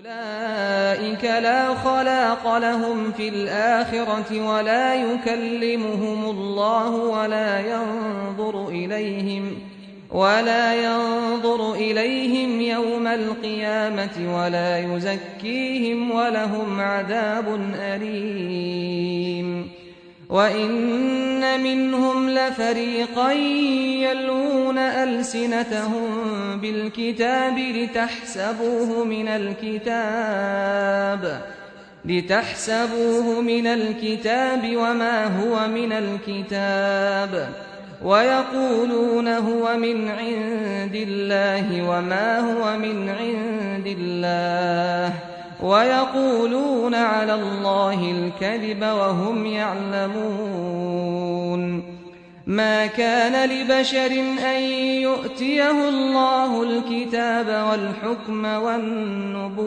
أولئك لا خلاق لهم في الآخرة ولا يكلمهم الله ولا ينظر إليهم يوم القيامة ولا يزكيهم ولهم عذاب أليم. وإن منهم لفريقا يلوون ألسنتهم بالكتاب لتحسبوه من الكتاب وما هو من الكتاب ويقولون هو من عند الله وما هو من عند الله ويقولون على الله الكذب وهم يعلمون. ما كان لبشر أن يؤتيه الله الكتاب والحكم والنبوة